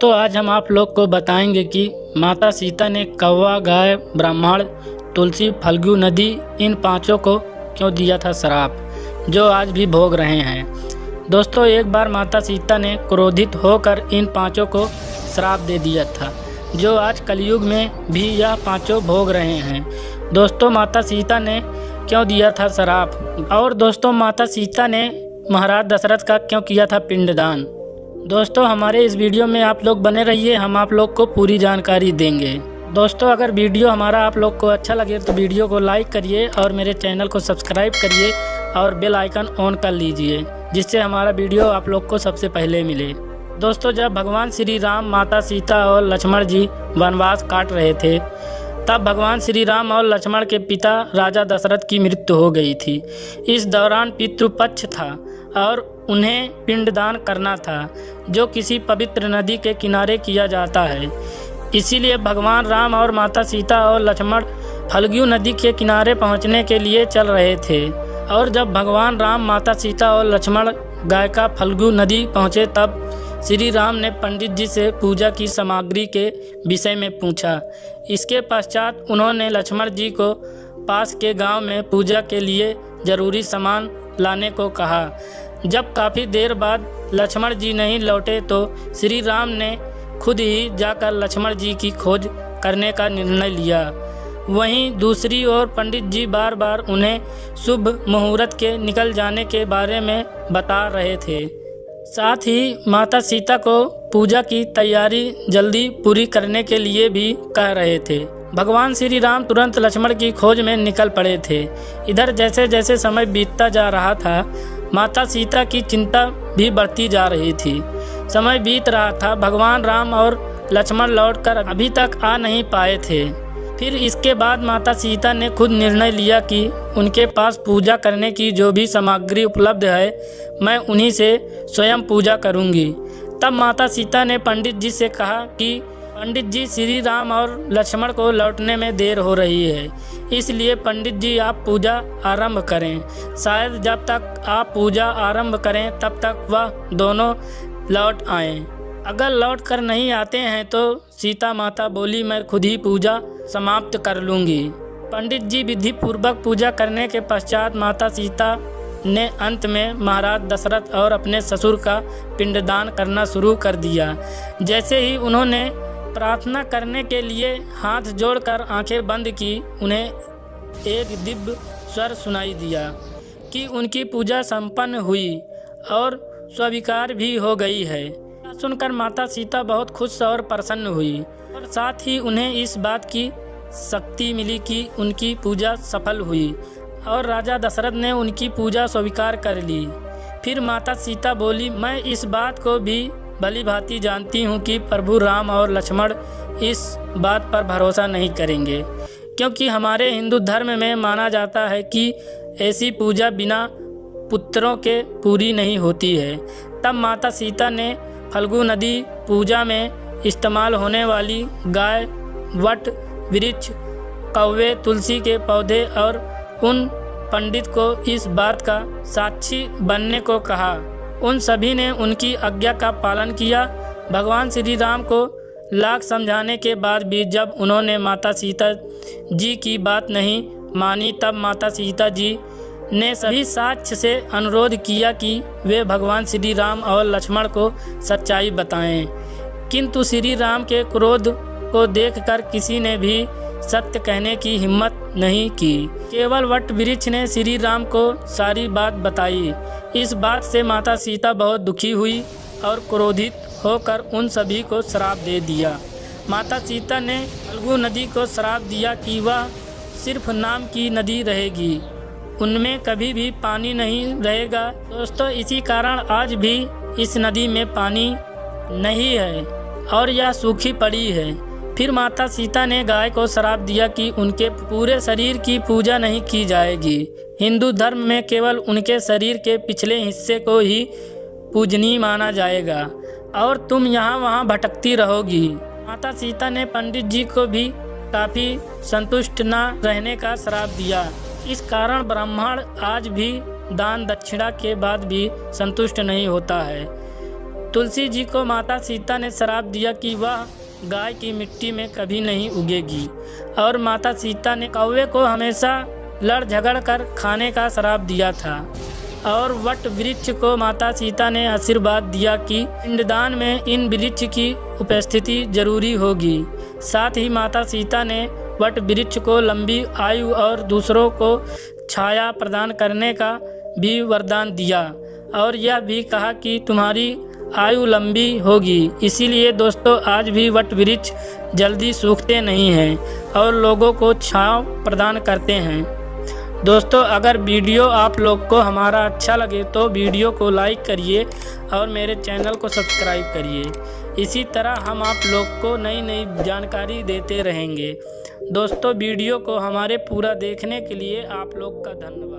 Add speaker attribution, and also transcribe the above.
Speaker 1: दोस्तों आज हम आप लोग को बताएंगे कि माता सीता ने कौवा, गाय, ब्राह्मण, तुलसी, फल्गु नदी इन पांचों को क्यों दिया था श्राप, जो आज भी भोग रहे हैं। दोस्तों एक बार माता सीता ने क्रोधित होकर इन पांचों को श्राप दे दिया था, जो आज कलयुग में भी यह पांचों भोग रहे हैं। दोस्तों माता सीता ने क्यों दिया था श्राप, और दोस्तों माता सीता ने महाराज दशरथ का क्यों किया था पिंडदान। दोस्तों हमारे इस वीडियो में आप लोग बने रहिए, हम आप लोग को पूरी जानकारी देंगे। दोस्तों अगर वीडियो हमारा आप लोग को अच्छा लगे तो वीडियो को लाइक करिए और मेरे चैनल को सब्सक्राइब करिए और बेल आइकन ऑन कर लीजिए, जिससे हमारा वीडियो आप लोग को सबसे पहले मिले। दोस्तों जब भगवान श्री राम, माता सीता और लक्ष्मण जी वनवास काट रहे थे, तब भगवान श्री राम और लक्ष्मण के पिता राजा दशरथ की मृत्यु हो गई थी। इस दौरान पितृपक्ष था और उन्हें पिंडदान करना था, जो किसी पवित्र नदी के किनारे किया जाता है। इसीलिए भगवान राम और माता सीता और लक्ष्मण फल्गु नदी के किनारे पहुंचने के लिए चल रहे थे। और जब भगवान राम, माता सीता और लक्ष्मण गायका फल्गु नदी पहुंचे, तब श्री राम ने पंडित जी से पूजा की सामग्री के विषय में पूछा। इसके पश्चात उन्होंने लक्ष्मण जी को पास के गांव में पूजा के लिए जरूरी सामान लाने को कहा। जब काफ़ी देर बाद लक्ष्मण जी नहीं लौटे तो श्री राम ने खुद ही जाकर लक्ष्मण जी की खोज करने का निर्णय लिया। वहीं दूसरी ओर पंडित जी बार बार उन्हें शुभ मुहूर्त के निकल जाने के बारे में बता रहे थे। साथ ही माता सीता को पूजा की तैयारी जल्दी पूरी करने के लिए भी कह रहे थे। भगवान श्री राम तुरंत लक्ष्मण की खोज में निकल पड़े थे। इधर जैसे जैसे समय बीतता जा रहा था, माता सीता की चिंता भी बढ़ती जा रही थी। समय बीत रहा था, भगवान राम और लक्ष्मण लौटकर अभी तक आ नहीं पाए थे। फिर इसके बाद माता सीता ने खुद निर्णय लिया कि उनके पास पूजा करने की जो भी सामग्री उपलब्ध है, मैं उन्हीं से स्वयं पूजा करूंगी। तब माता सीता ने पंडित जी से कहा कि पंडित जी, श्री राम और लक्ष्मण को लौटने में देर हो रही है, इसलिए पंडित जी आप पूजा आरंभ करें। शायद जब तक आप पूजा आरंभ करें तब तक वह दोनों लौट आएं। अगर लौट कर नहीं आते हैं तो सीता माता बोली, मैं खुद ही पूजा समाप्त कर लूँगी। पंडित जी विधि पूर्वक पूजा करने के पश्चात माता सीता ने अंत में महाराज दशरथ और अपने ससुर का पिंडदान करना शुरू कर दिया। जैसे ही उन्होंने प्रार्थना करने के लिए हाथ जोड़कर आंखें बंद की, उन्हें एक दिव्य स्वर सुनाई दिया कि उनकी पूजा संपन्न हुई और स्वीकार भी हो गई है। सुनकर माता सीता बहुत खुश और प्रसन्न हुई और साथ ही उन्हें इस बात की शक्ति मिली कि उनकी पूजा सफल हुई और राजा दशरथ ने उनकी पूजा स्वीकार कर ली। फिर माता सीता बोली, मैं इस बात को भी भली भांति जानती हूँ कि प्रभु राम और लक्ष्मण इस बात पर भरोसा नहीं करेंगे, क्योंकि हमारे हिंदू धर्म में माना जाता है कि ऐसी पूजा बिना पुत्रों के पूरी नहीं होती है। तब माता सीता ने फल्गु नदी पूजा में इस्तेमाल होने वाली गाय, वट वृक्ष, कौवे, तुलसी के पौधे और उन पंडित को इस बात का साक्षी बनने को कहा। उन सभी ने उनकी आज्ञा का पालन किया। भगवान श्री राम को लाख समझाने के बाद भी जब उन्होंने माता सीता जी की बात नहीं मानी, तब माता सीता जी ने सभी साक्ष्य से अनुरोध किया कि वे भगवान श्री राम और लक्ष्मण को सच्चाई बताएं। किंतु श्री राम के क्रोध को देखकर किसी ने भी सत्य कहने की हिम्मत नहीं की। केवल वट वृक्ष ने श्री राम को सारी बात बताई। इस बात से माता सीता बहुत दुखी हुई और क्रोधित होकर उन सभी को श्राप दे दिया। माता सीता ने फल्गु नदी को श्राप दिया कि वह सिर्फ नाम की नदी रहेगी, उनमें कभी भी पानी नहीं रहेगा। दोस्तों इसी कारण आज भी इस नदी में पानी नहीं है और यह सूखी पड़ी है। फिर माता सीता ने गाय को श्राप दिया कि उनके पूरे शरीर की पूजा नहीं की जाएगी। हिंदू धर्म में केवल उनके शरीर के पिछले हिस्से को ही पूजनीय माना जाएगा और तुम यहाँ वहाँ भटकती रहोगी। माता सीता ने पंडित जी को भी काफ़ी संतुष्ट न रहने का श्राप दिया। इस कारण ब्राह्मण आज भी दान दक्षिणा के बाद भी संतुष्ट नहीं होता है। तुलसी जी को माता सीता ने श्राप दिया कि वह गाय की मिट्टी में कभी नहीं उगेगी और माता सीता ने कौवे को हमेशा लड़ झगड़ कर खाने का श्राप दिया था। और वट वृक्ष को माता सीता ने आशीर्वाद दिया कि पिंडदान में इन वृक्ष की उपस्थिति जरूरी होगी। साथ ही माता सीता ने वट वृक्ष को लंबी आयु और दूसरों को छाया प्रदान करने का भी वरदान दिया और यह भी कहा कि तुम्हारी आयु लंबी होगी। इसीलिए दोस्तों आज भी वट वृक्ष जल्दी सूखते नहीं हैं और लोगों को छांव प्रदान करते हैं। दोस्तों अगर वीडियो आप लोग को हमारा अच्छा लगे तो वीडियो को लाइक करिए और मेरे चैनल को सब्सक्राइब करिए। इसी तरह हम आप लोग को नई नई जानकारी देते रहेंगे। दोस्तों वीडियो को हमारे पूरा देखने के लिए आप लोग का धन्यवाद।